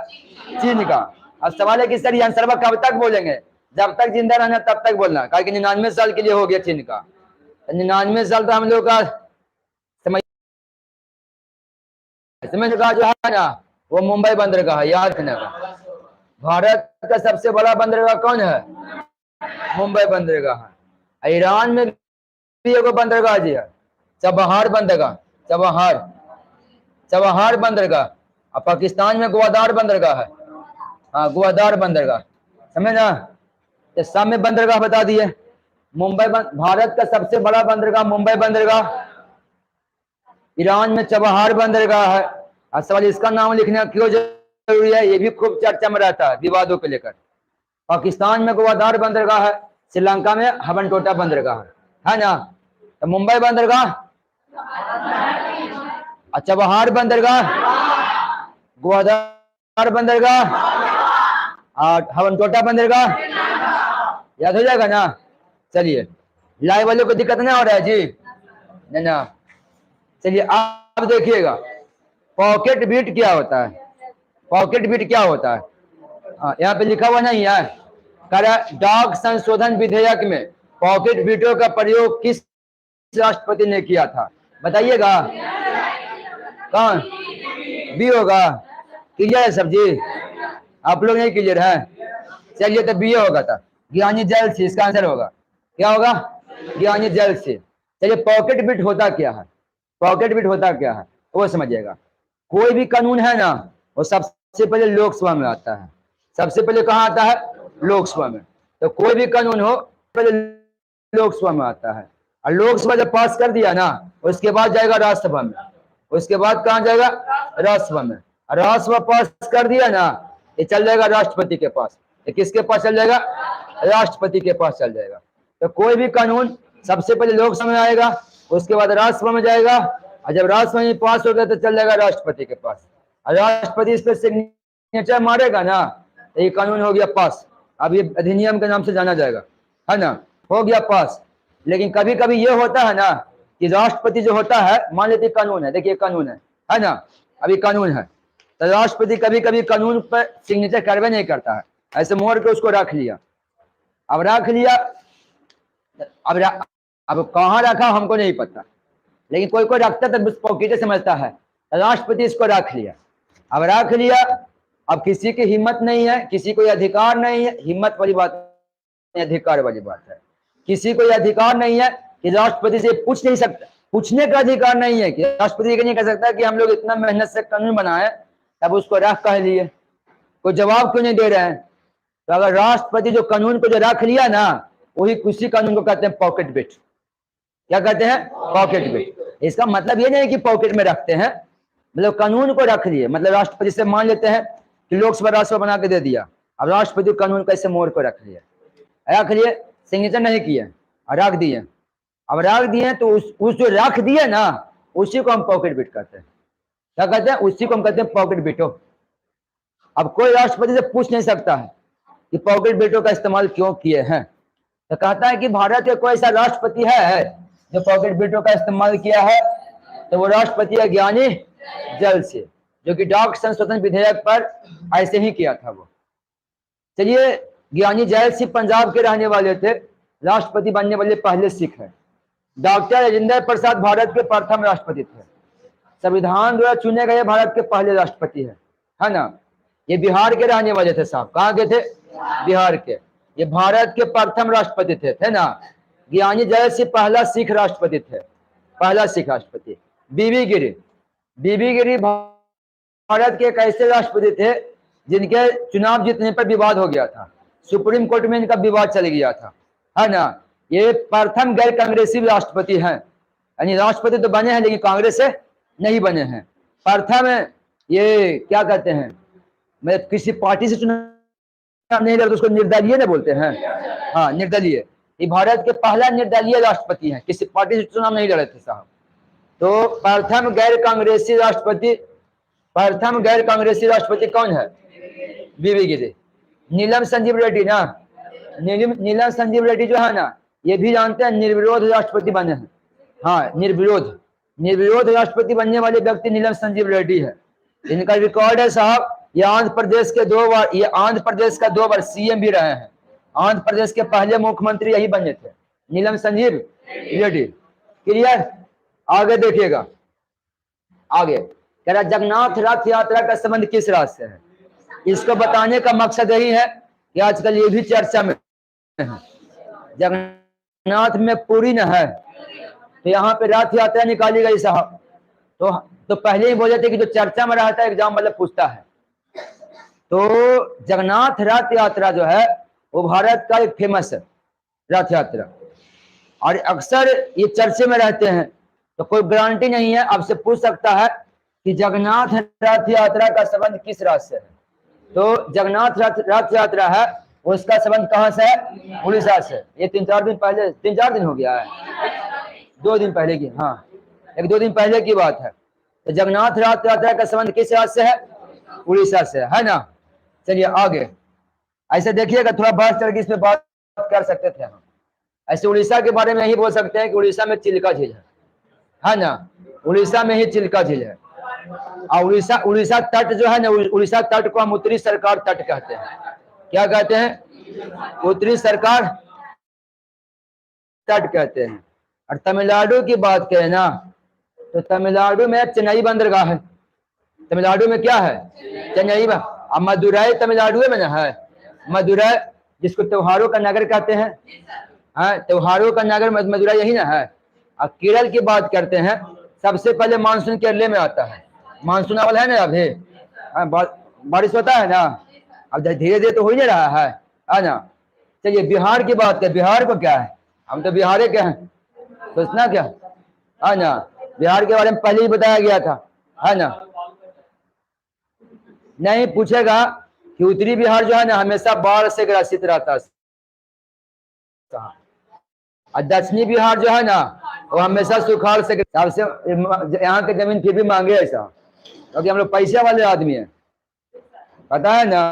चीन का। अब सवाल है कि सर ये आंसर कब तक बोलेंगे? जब तक जिंदा रहना तब तक बोलना, क्योंकि 99 साल के लिए हो गया चीन का। 99 साल तो हम लोग का समझ का जो है ना वो मुंबई बंदरगाह है, याद रखने का। भारत का सबसे बड़ा बंदरगाह कौन है? मुंबई बंदरगाह है। ईरान में भी एगो बंदरगाह जी है, चबहार बंदरगाह, चबहार बंदरगाह। और पाकिस्तान में ग्वादार बंदरगाह है, हाँ ग्वादार बंदरगाह, समझे ना। तो सब में बंदरगाह बता दिए। भारत का सबसे बड़ा बंदरगाह मुंबई बंदरगाह, ईरान में चबहार बंदरगाह है। और सवाल इसका नाम लिखना क्यों जरूरी है, ये भी खूब चर्चा में रहता है विवादों को लेकर। पाकिस्तान में ग्वादार बंदरगाह है, श्रीलंका में हबनटोटा बंदरगाह है ना। तो मुंबई बंदरगाह, चबहार बंदरगाह, ग्वादार बंदरगाह और हबनटोटा बंदरगाह, याद हो जाएगा ना। चलिए लाइव वालों को दिक्कत नहीं हो रहा है जी, ना। चलिए आप देखिएगा पॉकेट बीट क्या होता है। पॉकेट बीट क्या होता है? यहाँ पे लिखा हुआ नहीं है, डाक संशोधन विधेयक में पॉकेट बीटों का प्रयोग किस राष्ट्रपति ने किया था? बताइएगा। कौन? बी होगा। क्लियर है सब जी? आप लोग नहीं क्लियर है? चलिए तो बी होगा था, ज्ञानी जल से इसका आंसर होगा। क्या होगा? ज्ञानी जल से। चलिए पॉकेट बीट होता क्या है? पॉकेट बीट होता क्या है वो समझिएगा। कोई भी कानून है ना वो सबसे पहले लोकसभा में आता है। सबसे पहले कहाँ आता है? लोकसभा में। तो कोई भी कानून हो पहले लोकसभा में आता है, और लोकसभा जब पास कर दिया ना उसके बाद जाएगा राज्यसभा में। उसके बाद कहाँ जाएगा? राज्यसभा में। और राज्यसभा पास कर दिया ना ये चल जाएगा राष्ट्रपति के पास। ये किसके पास चल जाएगा? राष्ट्रपति के पास चल जाएगा। तो कोई भी कानून सबसे पहले लोकसभा में आएगा, उसके बाद राज्यसभा में जाएगा, और जब राज्यसभा में पास हो गया तो चल जाएगा राष्ट्रपति के पास। और राष्ट्रपति इस पर सिग्नेचर मारेगा ना तो ये कानून हो गया पास। अब ये अधिनियम के नाम से जाना जाएगा, है ना, हो गया पास। लेकिन कभी कभी ये होता है ना कि राष्ट्रपति जो होता है, मान लेते कानून है, देखिए कानून है ना, अभी कानून है, तो राष्ट्रपति कभी कभी कानून पर सिग्नेचर करवे नहीं करता है, ऐसे मोड़ के उसको रख लिया। अब रख लिया, अब कहाँ रखा हमको नहीं पता, लेकिन कोई कोई रखता तो पॉकेट समझता है। राष्ट्रपति इसको रख लिया। अब रख लिया, अब किसी की हिम्मत नहीं है, किसी को अधिकार नहीं है, हिम्मत वाली बात नहीं, अधिकार वाली बात है। किसी को अधिकार नहीं है कि राष्ट्रपति से पूछ नहीं सकता, पूछने का अधिकार नहीं है कि राष्ट्रपति ये नहीं कह सकता कि हम लोग इतना मेहनत से कानून बनाए तब उसको रख कह लिए, कोई जवाब क्यों नहीं दे रहे हैं। तो अगर राष्ट्रपति जो कानून को जो रख लिया ना वही किसी कानून को कहते हैं पॉकेट बिट। क्या कहते हैं? Pocket bit. इसका मतलब ये नहीं कि पॉकेट में रखते हैं, मतलब कानून को रख लिए, मतलब राष्ट्रपति से मान लेते हैं कि लोकसभा राज्यसभा बना के दे दिया, अब राष्ट्रपति कानून को ऐसे मोड़ को रख लिए, सिग्नेचर नहीं किए और रख दिए। अब रख दिए तो उस जो रख दिए ना उसी को हम पॉकेट बिट कहते हैं। क्या कहते हैं? उसी को हम कहते हैं पॉकेट बिटो। अब कोई राष्ट्रपति से पूछ नहीं सकता है कि पॉकेट बिटो का इस्तेमाल क्यों किए हैं। तो कहता है कि भारत के कोई ऐसा राष्ट्रपति है जो पॉकेट बिटो का इस्तेमाल किया है, तो वो राष्ट्रपति है ज्ञानी जल से, जो कि डाक संशोधन विधेयक पर ऐसे ही किया था वो। चलिए, ज्ञानी जैल सिंह पंजाब के रहने वाले थे, राष्ट्रपति बनने वाले पहले सिख है। डॉक्टर राजेंद्र प्रसाद भारत के प्रथम राष्ट्रपति थे, संविधान द्वारा चुने गए भारत के पहले राष्ट्रपति है ना। ये बिहार के रहने वाले थे साहब, कहाँ के थे? बिहार के। ये भारत के प्रथम राष्ट्रपति थे ना। ज्ञानी जैल सिंह पहला सिख राष्ट्रपति थे, पहला सिख राष्ट्रपति। बीबी गिरी। बीबी गिरी भारत के एक ऐसे राष्ट्रपति थे जिनके चुनाव जीतने पर विवाद हो गया था, सुप्रीम कोर्ट में इनका विवाद चल गया था, है ना। ये प्रथम गैर कांग्रेसी राष्ट्रपति हैं, यानी राष्ट्रपति तो बने हैं लेकिन कांग्रेस से नहीं बने हैं। प्रथम ये क्या कहते हैं, मैं किसी पार्टी से चुनाव नहीं लड़ा तो उसको निर्दलीय ना बोलते हैं, हाँ निर्दलीय। ये भारत के पहला निर्दलीय राष्ट्रपति हैं, किसी पार्टी से चुनाव नहीं लड़े थे साहब। तो प्रथम गैर कांग्रेसी राष्ट्रपति कौन है? बीबी गिरी। नीलम संजीव रेड्डी ना, नीलम संजीव रेड्डी जो है ना, ये भी जानते हैं निर्विरोध राष्ट्रपति बने हैं। हाँ, निर्विरोध राष्ट्रपति बनने वाले व्यक्ति नीलम संजीव रेड्डी है। इनका रिकॉर्ड है साहब, ये आंध्र प्रदेश का 2 बार सीएम भी रहे हैं। आंध्र प्रदेश के पहले मुख्यमंत्री यही बने थे, नीलम संजीव रेड्डी। क्लियर? आगे देखिएगा, आगे कह रहा जगन्नाथ रथ यात्रा का संबंध किस राज्य से है। इसको बताने का मकसद यही है कि आजकल ये भी चर्चा में है, जगन्नाथ में पुरी न है तो यहाँ पे रथ यात्रा निकाली गई साहब। तो पहले ही बोले थे कि जो चर्चा में रहता है एग्जाम मतलब पूछता है। तो जगन्नाथ रथ यात्रा जो है वो भारत का एक फेमस है रथ यात्रा, और अक्सर ये चर्चे में रहते हैं। तो कोई गारंटी नहीं है, आपसे पूछ सकता है कि जगन्नाथ रथ यात्रा का संबंध किस राज्य से है। तो जगन्नाथ रथ यात्रा है, उसका संबंध कहाँ से है? उड़ीसा से। ये 3-4 दिन हो गया है, 2 दिन पहले की, हाँ 1-2 दिन पहले की बात है। तो जगन्नाथ रथ यात्रा का संबंध किस राज्य से है? उड़ीसा से, है ना। चलिए आगे, ऐसे देखिएगा थोड़ा बहस चल के इसमें बात कर सकते थे हम। ऐसे उड़ीसा के बारे में यही बोल सकते हैं कि उड़ीसा में चिल्का झील है ना, उड़ीसा में ही चिल्का झील है। और उड़ीसा तट जो है ना, उड़ीसा तट को हम उत्तरी सरकार तट कहते हैं। क्या कहते हैं? उत्तरी सरकार तट कहते हैं। और तमिलनाडु की बात करें ना, तो तमिलनाडु में चेन्नई बंदरगाह है। तमिलनाडु में क्या है? चेन्नई। अब मदुरई तमिलनाडु में ना है, मदुरई जिसको त्योहारों का नगर कहते हैं, हाँ त्योहारों का नगर मदुरई यही ना है। अब केरल की बात करते हैं, सबसे पहले मानसून केरल में आता है। मानसून अवल है ना अभी, बारिश होता है ना, अब धीरे धीरे तो हो ही नहीं रहा है ना। चलिए बिहार की बात करें, बिहार को क्या है, हम तो बिहार के हैं, सोचना क्या है ना। बिहार के बारे में पहले ही बताया गया था, है ना। नहीं पूछेगा कि उत्तरी बिहार जो है ना हमेशा बाढ़ से ग्रसित रहता है, और दक्षिणी बिहार जो है ना वो हमेशा सुखाड़ से। यहाँ के जमीन फिर भी मांगे ऐसा, क्योंकि हम लोग पैसे वाले आदमी हैं, पता है ना,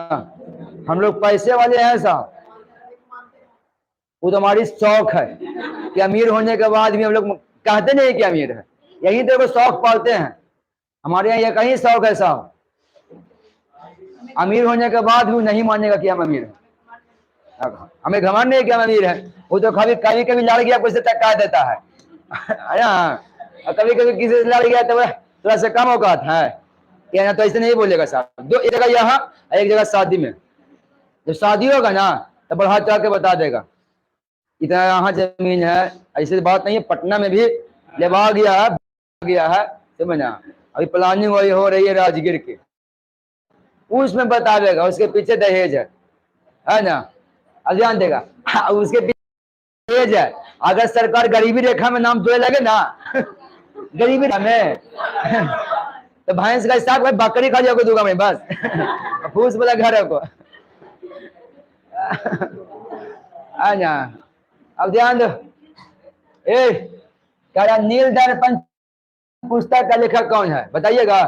हम लोग पैसे वाले हैं साहब। वो तो हमारी शौक है कि अमीर होने के बाद भी हम लोग कहते नहीं कि अमीर है, यही तो शौक पालते हैं। हमारे यहाँ ये कहीं शौक है साहब, अमीर होने के बाद भी नहीं मानेगा कि हम अमीर हैं। हमें घमंड नहीं कि हम अमीर हैं। वो तो कभी कभी लड़ गया कोई से टक्का देता है कभी कभी किसी से लड़ गया तो थोड़ा सा कम औकात है, कहना तो ऐसे नहीं बोलेगा साहब। एक जगह यहाँ, एक जगह शादी में, जब शादी होगा ना तो बढ़ा चढ़ा के बता देगा इतना यहाँ जमीन है। ऐसी बात नहीं है, पटना में भी लेवा गया है समझना। अभी प्लानिंग हो रही है राजगीर की, उसमें बता देगा उसके पीछे दहेज है ना, अब ध्यान देगा उसके पीछे दहेज है। अगर सरकार गरीबी रेखा में नाम जोड़े लगे ना गरीबी में तो भैंस का साग भाई बकरी खा जाओगे दूंगा मैं बस फूस वाला घर है को है ना। अब ध्यान दो, कह रहा नील दर्पण पुस्तक का लेखक कौन है बताइएगा,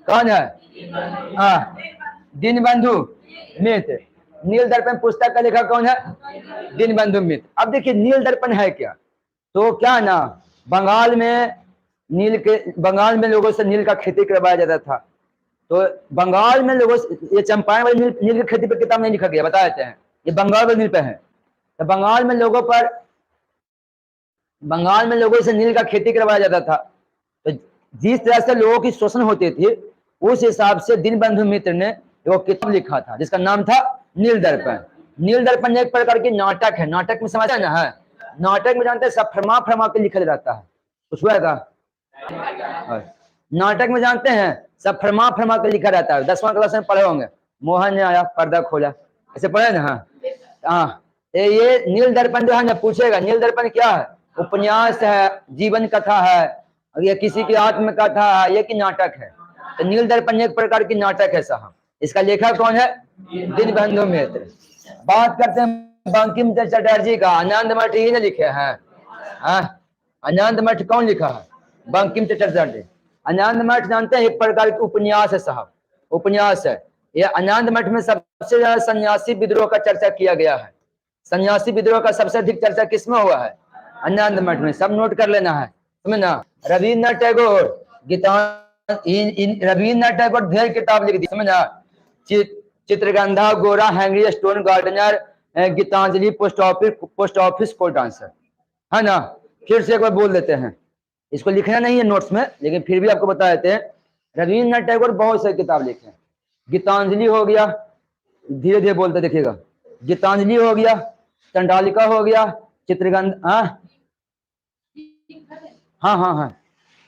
कौन है? हाँ दीनबंधु मित्र। नील दर्पण पुस्तक का लेखक कौन है? दीनबंधु मित्र। अब देखिए नील दर्पण है क्या, तो क्या ना बंगाल में लोगों से नील का खेती करवाया जाता था। तो बंगाल में लोगों से, ये चंपारण वाली नील की खेती पर किताब नहीं लिखा गया, बता देते हैं, ये बंगाल वाली नील पे है। तो बंगाल में लोगों से नील का खेती करवाया जाता था। तो जिस तरह से लोगों की शोषण होती थी उस हिसाब से दीनबंधु मित्र ने वो किताब लिखा था जिसका नाम था नील दर्पण। नील दर्पण एक प्रकार की नाटक है, नाटक में समझते हैं ना, है नाटक में जानते हैं सब फरमा के लिखा रहता है, कुछ हुआ था नाटक में जानते हैं सब फरमा फरमा के लिखा रहता है, 10वां क्लास में पढ़े होंगे, मोहन ने आया पर्दा खोला, ऐसे पढ़े ना। हाँ हाँ, ये नील दर्पण जो है ना, पूछेगा नील दर्पण क्या है, उपन्यास है, जीवन कथा है, ये किसी की आत्मकथा है, ये कि नाटक है। तो नील दर्पण एक प्रकार की नाटक है साहब। इसका लेखक कौन है, दीनबंधु मित्र। बात करते हैं बंकिम चंद्र चटर्जी का, आनंद मठ ही ने लिखे हैं। आनंद मठ कौन लिखा है, बंकिम चंद्र चटर्जी। आनंद मठ जानते हैं एक प्रकार की उपन्यास है साहब, उपन्यास है। ये आनंद मठ में सबसे ज्यादा सन्यासी विद्रोह का चर्चा किया गया है। सन्यासी विद्रोह का सबसे अधिक चर्चा किसमें हुआ है, आनंद मठ में। सब नोट कर लेना है, समझना। रविन्द्रनाथ टैगोर गीता, रविन्द्रनाथ टैगोर ढेर किताब लिख दी, समझना। Chitrangada, Gora, Henry Stone gardener, Gitanjali, post office court answer, है ना। फिर से एक बार बोल देते हैं, इसको लिखना नहीं है नोट्स में, लेकिन फिर भी आपको बता देते हैं। रविन्द्रनाथ टैगोर बहुत सारी किताब लिखे हैं। गीतांजलि हो गया, धीरे धीरे बोलते देखिएगा, गीतांजलि हो गया, चंडालिका हो गया, चित्रगंध, हाँ,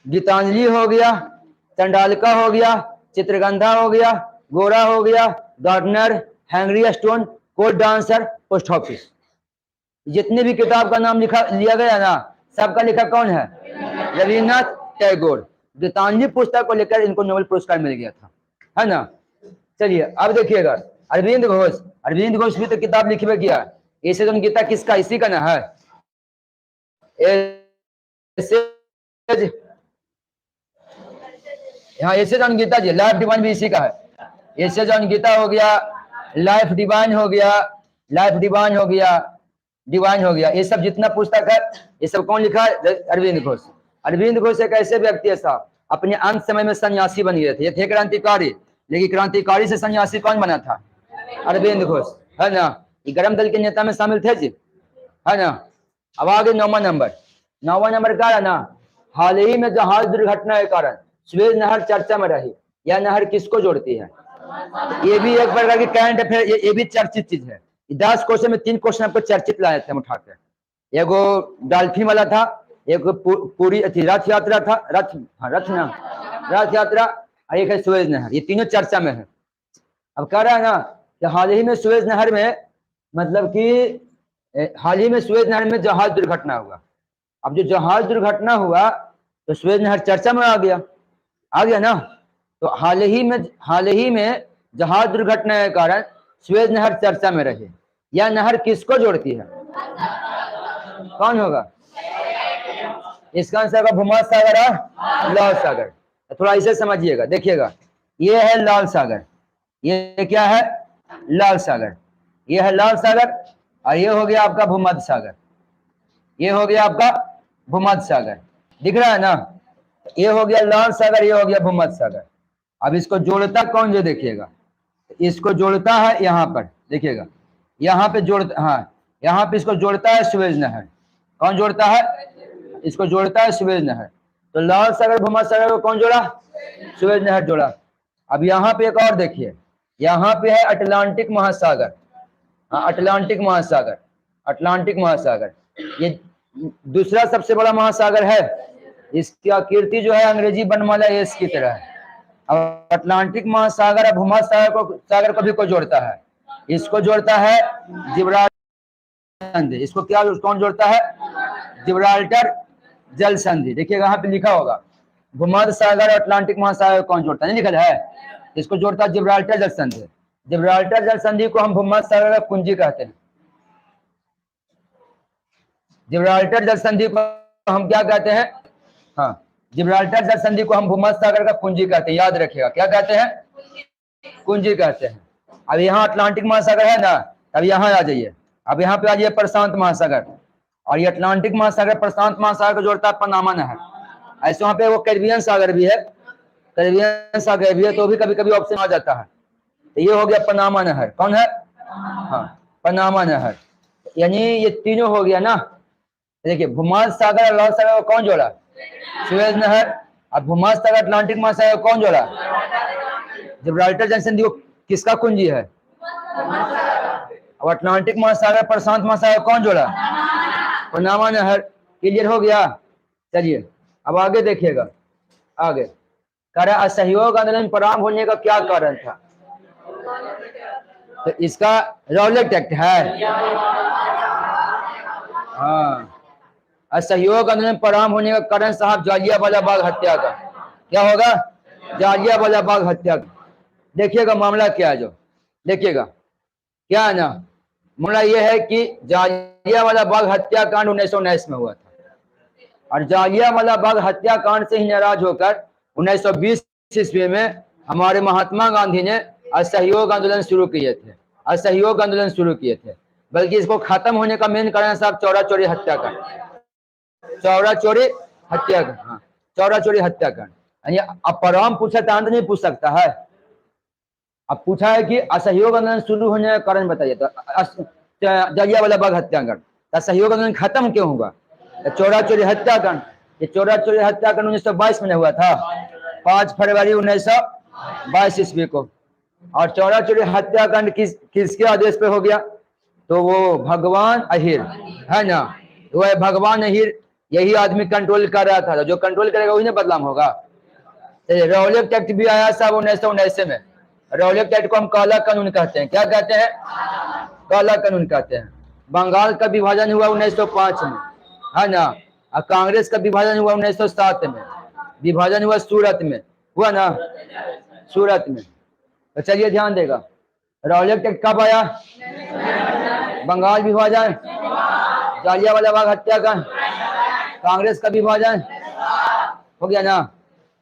गीतांजलि हो गया, चंडालिका हो गया, चित्रगंधा हो गया, गोरा हो गया, gardener, Henry Stone, court dancer, post office. जितने भी किताब का नाम लिखा लिया गया ना, सबका लेखक कौन है, रविन्द्रनाथ टैगोर। गीतांजलि पुस्तक को लेकर इनको नोबेल पुरस्कार मिल गया था, है ना। चलिए अब देखिएगा, अरविंद घोष, अरविंद घोष भी तो किताब लिखवे किया। ऐसे तो गीता किसका, इसी का ना है। हाँ, ऐसे जॉन गीता जी, लाइफ डिवाइन भी इसी का है। ऐसे जॉन गीता हो गया, लाइफ डिवाइन हो गया, लाइफ डिवाइन हो गया, डिवाइन हो गया, ये सब जितना पुस्तक है ये सब कौन लिखा है, अरविंद घोष। अरविंद घोष एक ऐसे व्यक्ति है साहब, अपने अंत समय में सन्यासी बन गए थे। ये थे क्रांतिकारी, लेकिन क्रांतिकारी से सन्यासी कौन बना था, अरविंद घोष, है ना। ये गरम दल के नेता में शामिल थे जी, है ना। अब आगे 9वां नंबर, 9वां नंबर क्या है ना, हाल ही में जहाज दुर्घटना के कारण सुएज नहर चर्चा में रही। यह नहर किसको जोड़ती है, ये भी एक प्रकार की करंट अफेयर, ये भी चर्चित चीज है। 10 क्वेश्चन में 3 क्वेश्चन आपको चर्चित लाए थे हम उठा के। एगो डॉल्फिन वाला था, एक पूरी रथ यात्रा था, रथ यात्रा, और एक है सुएज नहर। ये तीनों चर्चा में है। अब कह रहा है ना कि हाल ही में सुएज नहर में, मतलब कि हाल ही में सुएज नहर में जहाज दुर्घटना हुआ। अब जो जहाज दुर्घटना हुआ तो सुएज नहर चर्चा में आ गया ना। तो हाल ही में जहाज दुर्घटना के कारण सुएज नहर चर्चा में रही। यह नहर किसको जोड़ती है, कौन होगा, इसका आंसर है भूमध्य सागर और लाल सागर। थोड़ा इसे समझिएगा, देखिएगा, ये है लाल सागर, ये क्या है, लाल सागर, ये है लाल सागर, और ये हो गया आपका भूमध्य सागर, ये हो गया आपका भूमध्य सागर, दिख रहा है ना। ये हो गया लाल सागर, ये हो गया भूमध्य सागर। अब इसको जोड़ता कौन, जो देखिएगा, इसको जोड़ता है यहाँ पर, देखिएगा यहाँ पे जोड़ता, हाँ यहाँ पे इसको जोड़ता है सुएज नहर। कौन जोड़ता है, इसको जोड़ता है सुएज नहर। तो लाल सागर भूमध्य सागर को कौन जोड़ा, सुएज नहर जोड़ा। अब यहाँ पे एक और देखिए, यहाँ पे है अटलांटिक महासागर, हाँ अटलांटिक महासागर, अटलांटिक महासागर ये दूसरा सबसे बड़ा महासागर है। इसकी आकृति जो है अंग्रेजी वर्णमाला एस की तरह है। अब अटलांटिक महासागर और भूमध्य सागर को भी को जोड़ता है, इसको जोड़ता है जिब्राल्टर संधि। इसको क्या कौन जोड़ता है, जिब्राल्टर जल संधि। देखिएगा यहाँ पे लिखा होगा भूमध्य सागर और अटलांटिक महासागर कौन जोड़ता है, नहीं लिखा है, इसको जोड़ता है जिब्राल्टर जल संधि। जिब्राल्टर जल संधि को हम भूमध्य सागर का कुंजी कहते हैं। जिब्राल्टर जल संधि को हम क्या कहते हैं, हाँ जिब्राल्टर जल संधि को हम भूमध्य सागर का कुंजी कहते हैं। याद रखिएगा, क्या कहते हैं, कुंजी कहते हैं। अब यहाँ अटलांटिक महासागर है ना, अब यहाँ आ जाइए, अब यहाँ पे आ जाइए प्रशांत महासागर, और ये अटलांटिक महासागर प्रशांत महासागर को जोड़ता है पनामा नहर। ऐसे वहाँ पे वो कैरिबियन सागर भी है, कैरिबियन सागर भी है, तो भी कभी कभी ऑप्शन आ जाता है। तो ये हो गया पनामा नहर, कौन है, हाँ पनामा नहर। यानी ये तीनों हो गया ना। देखिए भूमध्य सागर और लाल सागर को कौन जोड़ा, सुएज नहर। अब भूमध्य सागर अटलांटिक महासागर को कौन जोड़ा, जिब्राल्टर जल संधि किसका कुंजी है, अब अटलांटिक महासागर प्रशांत महासागर कौन जोड़ा, पनामा नहर। क्लियर हो गया। चलिए अब आगे देखिएगा, आगे कह रहा असहयोग आंदोलन में प्रारंभ होने का क्या कारण था? तो इसका रॉलेट एक्ट है। हाँ, असहयोग आंदोलन में प्रारंभ होने का कारण साहब जालियांवाला बाग हत्याकांड। क्या होगा? जालियांवाला बाग हत्याकांड। देखिएगा मामला क्या है, जो देखिएगा क्या है ना, मामला यह है कि जालियांवाला बाग हत्याकांड 1919 में हुआ था, और जालियांवाला बाग हत्याकांड से ही नाराज होकर 1920 ईस्वी में हमारे महात्मा गांधी ने असहयोग आंदोलन शुरू किए थे। असहयोग आंदोलन शुरू किए थे, बल्कि इसको खत्म होने का मेन कारण साहब चौरा चोरी हत्याकांड। चौरा चोरी हत्याकांड, हाँ, चौरा चोरी हत्याकांड। यानी अब प्रारंभ पूछा तो अंत नहीं पूछ सकता है। अब पूछा है कि असहयोग आंदोलन शुरू होने का कारण बताइए, तो जालियांवाला बाग हत्याकांड। असहयोग आंदोलन खत्म क्यों हुआ? चौरा चोरी हत्याकांड। ये चौरा चोरी हत्याकांड 1922 में हुआ था, 5 फरवरी 1922 ईस्वी को। और चौरा चोरी हत्याकांड किसके आदेश पे हो गया? तो वो भगवान अहिर है ना, वो भगवान अहिर, यही आदमी कंट्रोल कर रहा था। जो कंट्रोल करेगा वही ना बदनाम होगा। रौलट एक्ट भी आया साहब 1919 में। रौलट एक्ट को हम काला कानून कहते हैं। क्या कहते हैं? काला कानून कहते हैं। बंगाल का विभाजन हुआ 1905 में, है ना, और कांग्रेस का विभाजन हुआ 1907 में। विभाजन हुआ सूरत में, हुआ ना, सूरत में। तो चलिए ध्यान देगा, रौलट एक्ट कब आया? बंगाल विभाजन, जालियांवाला बाग हत्याकांड, कांग्रेस का विभाजन, हो गया ना।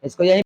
इसको यही